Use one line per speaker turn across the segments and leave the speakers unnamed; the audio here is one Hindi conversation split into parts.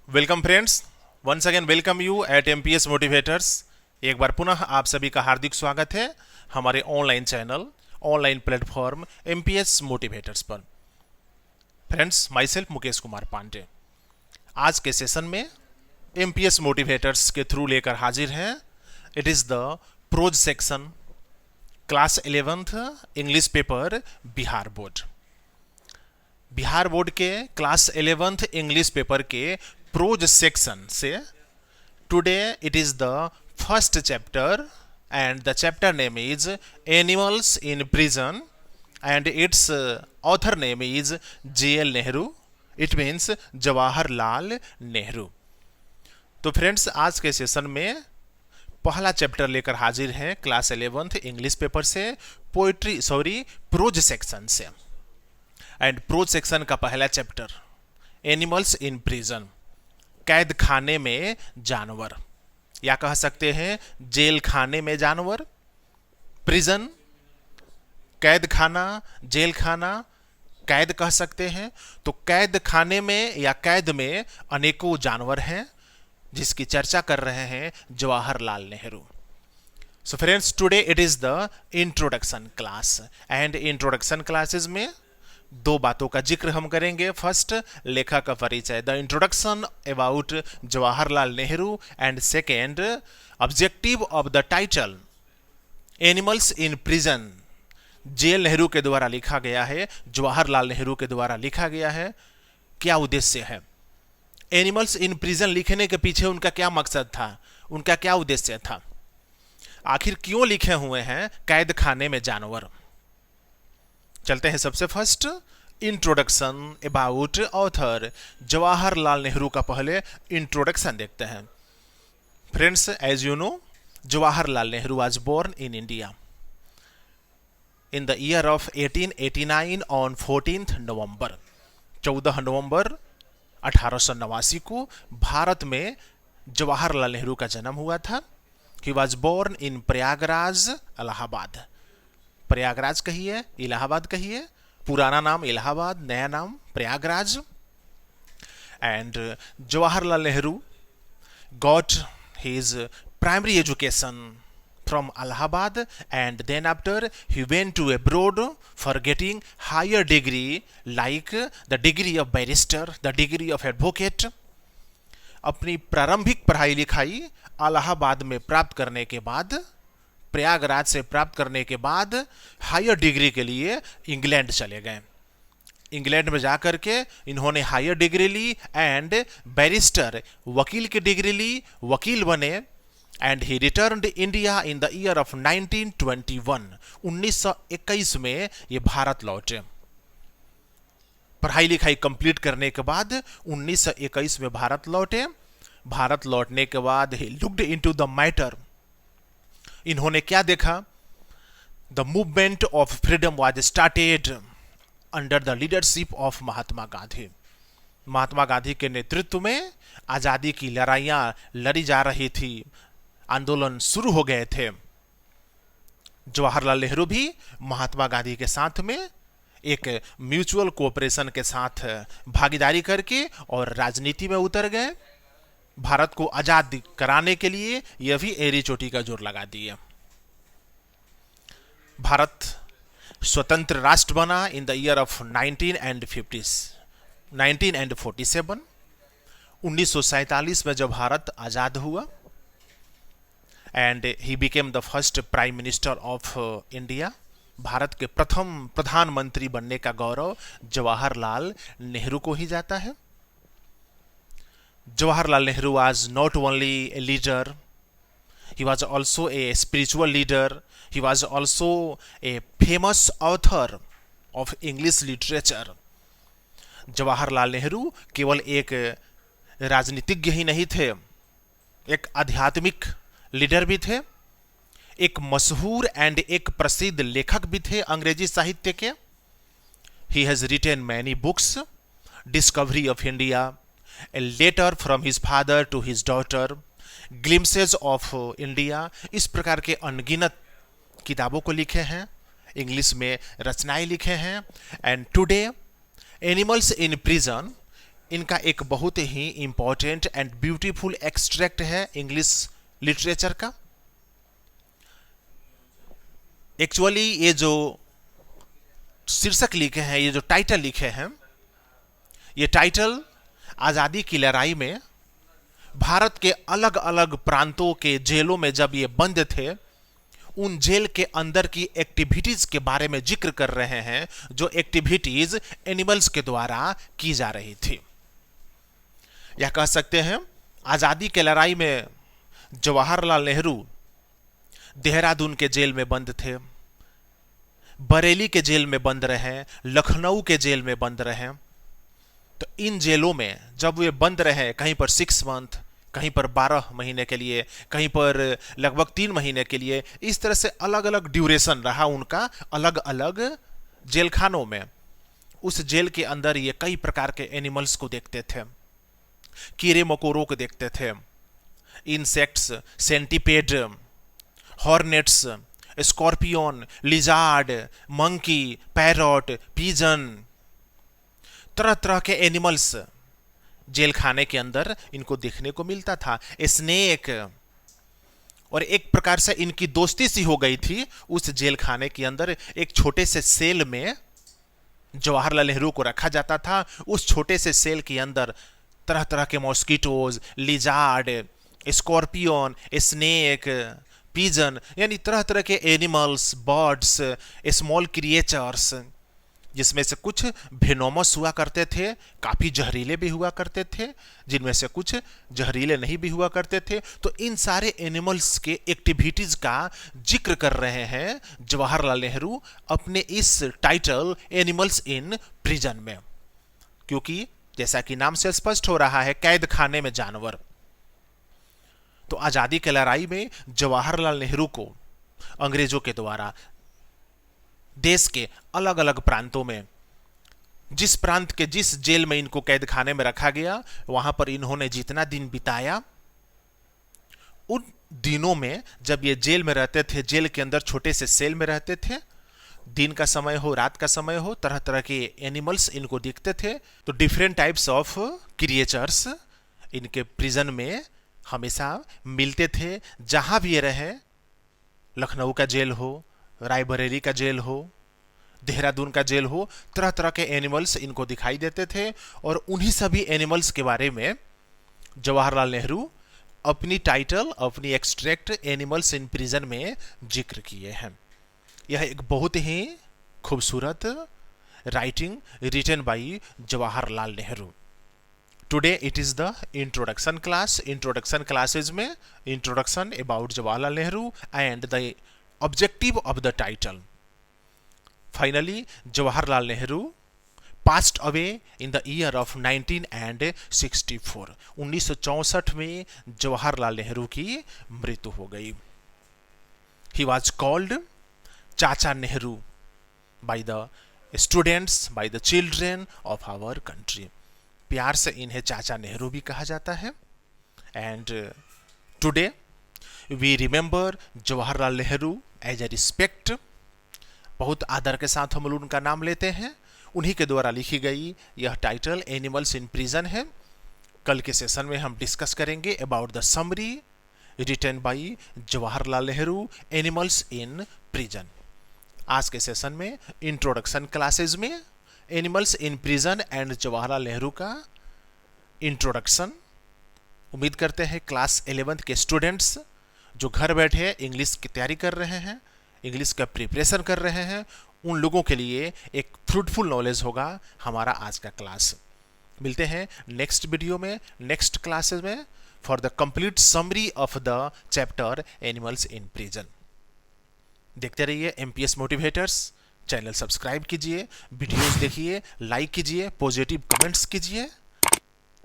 Welcome friends, once again welcome you at MPS motivators. एक बार पुनः आप सभी का हार्दिक स्वागत है हमारे online channel, online platform MPS motivators पर। Friends, myself Mukesh Kumar Pandey आज के सेशन में एमपीएस मोटिवेटर्स के थ्रू लेकर हाजिर हैं। It is the pros section, class 11th English paper, Bihar board. Bihar board के क्लास 11th इंग्लिश पेपर के प्रोज सेक्शन से today it is the first chapter and the chapter name is animals in prison and it's author name is JL Nehru. It means Jawaharlal Nehru. तो फ्रेंड्स, आज के सेशन में पहला चैप्टर लेकर हाजिर हैं क्लास 11th इंग्लिश पेपर से, प्रोज सेक्शन से। एंड प्रोज सेक्शन का पहला चैप्टर एनिमल्स इन प्रिजन, कैद खाने में जानवर, या कह सकते हैं जेल खाने में जानवर। प्रिजन, कैद खाना, जेल खाना, कैद कह सकते हैं। तो कैद खाने में या कैद में अनेकों जानवर हैं जिसकी चर्चा कर रहे हैं Jawaharlal Nehru. So friends, today it is the introduction class and introduction classes में दो बातों का जिक्र हम करेंगे। फर्स्ट, लेखक का परिचय, the introduction about Jawaharlal Nehru, and second, objective of the title animals in prison. JL Nehru के द्वारा लिखा गया है, जवाहरलाल नेहरू के द्वारा लिखा गया है। क्या उद्देश्य है? एनिमल्स इन प्रिजन लिखने के पीछे उनका क्या मकसद था, उनका क्या उद्देश्य था? आखिर क्यों लिखे हुए हैं कैद खाने में जानवर? चलते हैं सबसे first, introduction about author. Jawaharlal Nehru का पहले इंट्रोडक्शन देखते हैं। Friends, as you know, Jawaharlal Nehru was born in India in the year of 1889 on 14th November. 14 नवंबर 1889 को भारत में जवाहरलाल नेहरू का जन्म हुआ था। He was born in Prayagraj, Allahabad. Prayagraj कहिए, इलाहाबाद कहिए, पुराना नाम इलाहाबाद, नया नाम Prayagraj. And Jawaharlal Nehru got his primary education from Allahabad, and then after he went to abroad for getting higher degree like the degree of barrister, the degree of advocate। अपनी प्रारंभिक पढ़ाई लिखाई इलाहाबाद में प्राप्त करने के बाद, प्रयागराज से प्राप्त करने के बाद, हायर डिग्री के लिए इंग्लैंड चले गए। इंग्लैंड में जाकर के इन्होंने हायर डिग्री ली एंड बैरिस्टर, वकील की डिग्री ली, वकील बने। And he returned India in the year of 1921। 1921 में ये भारत लौटे। पढ़ाई लिखाई कंप्लीट करने के बाद 1921 में भारत लौटे। भारत लौटने के बाद ही लुक्ड इनटू द मैटर। इन्होंने क्या देखा? The movement of freedom was started under the leadership of Mahatma Gandhi. Mahatma Gandhi के नेतृत्व में आजादी की लड़ाइयां लड़ी जा रही थी, आंदोलन शुरू हो गए थे। जवाहरलाल नेहरू भी महात्मा गांधी के साथ में एक म्यूचुअल कोऑपरेशन के साथ भागीदारी करके और राजनीति में उतर गए। भारत को आजाद कराने के लिए यह भी एड़ी चोटी का जोर लगा दिए। भारत स्वतंत्र राष्ट्र बना इन द ईयर ऑफ 1947। 1947 में जब भारत आजाद हुआ, and he became the first prime minister of India. Bharat के प्रथम प्रधानमंत्री बनने का गौरव जवाहरलाल नेहरू को ही जाता है। Jawaharlal Nehru was not only a leader, he was also a spiritual leader, he was also a famous author of English literature। Jawaharlal Nehru केवल एक राजनीतिज्ञ ही नहीं थे, एक आध्यात्मिक लीडर भी थे, एक मशहूर एंड एक प्रसिद्ध लेखक भी थे अंग्रेजी साहित्य के। He has written many books, discovery of India, a letter from his father to his daughter, glimpses of India. इस प्रकार के अनगिनत किताबों को लिखे हैं, इंग्लिश में रचनाएं लिखे हैं। And today animals in prison इनका एक बहुत ही इंपॉर्टेंट एंड ब्यूटीफुल एक्सट्रैक्ट है इंग्लिश लिटरेचर का। एक्चुअली ये जो शीर्षक लिखे हैं, ये जो टाइटल लिखे हैं, ये टाइटल आज़ादी की लड़ाई में भारत के अलग अलग प्रांतों के जेलों में जब ये बंद थे, उन जेल के अंदर की एक्टिविटीज के बारे में जिक्र कर रहे हैं, जो एक्टिविटीज एनिमल्स के द्वारा की जा रही थी। यह कह सकते हैं आज़ादी के लड़ाई में जवाहरलाल नेहरू देहरादून के जेल में बंद थे, बरेली के जेल में बंद रहे, लखनऊ के जेल में बंद रहे। तो इन जेलों में जब वे बंद रहे, कहीं पर 6 मंथ, कहीं पर 12 महीने के लिए, कहीं पर लगभग 3 महीने के लिए, इस तरह से अलग अलग ड्यूरेशन रहा उनका अलग अलग जेल खानों में। उस जेल के अंदर ये कई प्रकार के एनिमल्स को देखते थे, कीड़े मकोड़ों को देखते थे, insects, centipede, hornets, scorpion, lizard, monkey, parrot, pigeon, तरह तरह के एनिमल्स जेल खाने के अंदर इनको देखने को मिलता था। स्नेक, और एक प्रकार से इनकी दोस्ती सी हो गई थी। उस जेल खाने के अंदर एक छोटे से सेल में जवाहरलाल नेहरू को रखा जाता था। उस छोटे से सेल के अंदर तरह तरह के mosquitoes, lizard, scorpion, snake, pigeon, यानी तरह तरह के एनिमल्स, बर्ड्स, स्मॉल क्रिएचर्स, जिसमें से कुछ वेनोमस हुआ करते थे, काफ़ी जहरीले भी हुआ करते थे, जिनमें से कुछ जहरीले नहीं भी हुआ करते थे। तो इन सारे एनिमल्स के एक्टिविटीज का जिक्र कर रहे हैं जवाहरलाल नेहरू अपने इस टाइटल एनिमल्स इन प्रिजन में, क्योंकि जैसा कि नाम से स्पष्ट हो रहा है, कैद खाने में जानवर। तो आज़ादी की लड़ाई में जवाहरलाल नेहरू को अंग्रेजों के द्वारा देश के अलग अलग प्रांतों में, जिस प्रांत के जिस जेल में इनको कैद खाने में रखा गया, वहां पर इन्होंने जितना दिन बिताया, उन दिनों में जब ये जेल में रहते थे, जेल के अंदर छोटे से सेल में रहते थे, दिन का समय हो, रात का समय हो, तरह तरह के एनिमल्स इनको दिखते थे। तो डिफरेंट टाइप्स ऑफ क्रिएचर्स इनके प्रिजन में हमेशा मिलते थे। जहां भी ये रहे, लखनऊ का जेल हो, रायबरेली का जेल हो, देहरादून का जेल हो, तरह तरह के एनिमल्स इनको दिखाई देते थे। और उन्हीं सभी एनिमल्स के बारे में जवाहरलाल नेहरू अपनी टाइटल, अपनी एक्सट्रैक्ट एनिमल्स इन प्रिजन में जिक्र किए हैं। यह एक बहुत ही खूबसूरत writing written by Jawaharlal Nehru. Today it is the introduction class. Introduction classes में introduction about Jawaharlal Nehru and the objective of the title. Finally, Jawaharlal Nehru passed away in the year of 1964. 1964 में जवाहरलाल नेहरू की मृत्यु हो गई। He was called चाचा Nehru by the students, by the children of our country. प्यार से इन्हें चाचा नेहरू भी कहा जाता है। And today we remember Jawaharlal Nehru as a respect. बहुत आदर के साथ हम उनका नाम लेते हैं। उन्हीं के द्वारा लिखी गई यह टाइटल एनिमल्स इन प्रिजन है। कल के सेशन में हम डिस्कस करेंगे about the summary written by Jawaharlal Nehru animals in prison. आज के सेशन में इंट्रोडक्शन क्लासेज में animals in prison and Jawaharlal Nehru का इंट्रोडक्शन। उम्मीद करते हैं क्लास 11th के स्टूडेंट्स जो घर बैठे इंग्लिश की तैयारी कर रहे हैं, इंग्लिश का प्रिपरेशन कर रहे हैं, उन लोगों के लिए एक फ्रूटफुल नॉलेज होगा हमारा आज का क्लास। मिलते हैं नेक्स्ट वीडियो में, नेक्स्ट क्लासेस में for the complete summary of the chapter animals in prison. देखते रहिए एमपीएस मोटिवेटर्स। चैनल सब्सक्राइब कीजिए, वीडियोस देखिए, लाइक कीजिए, पॉजिटिव कमेंट्स कीजिए।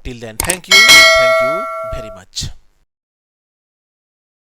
Till then thank you very much.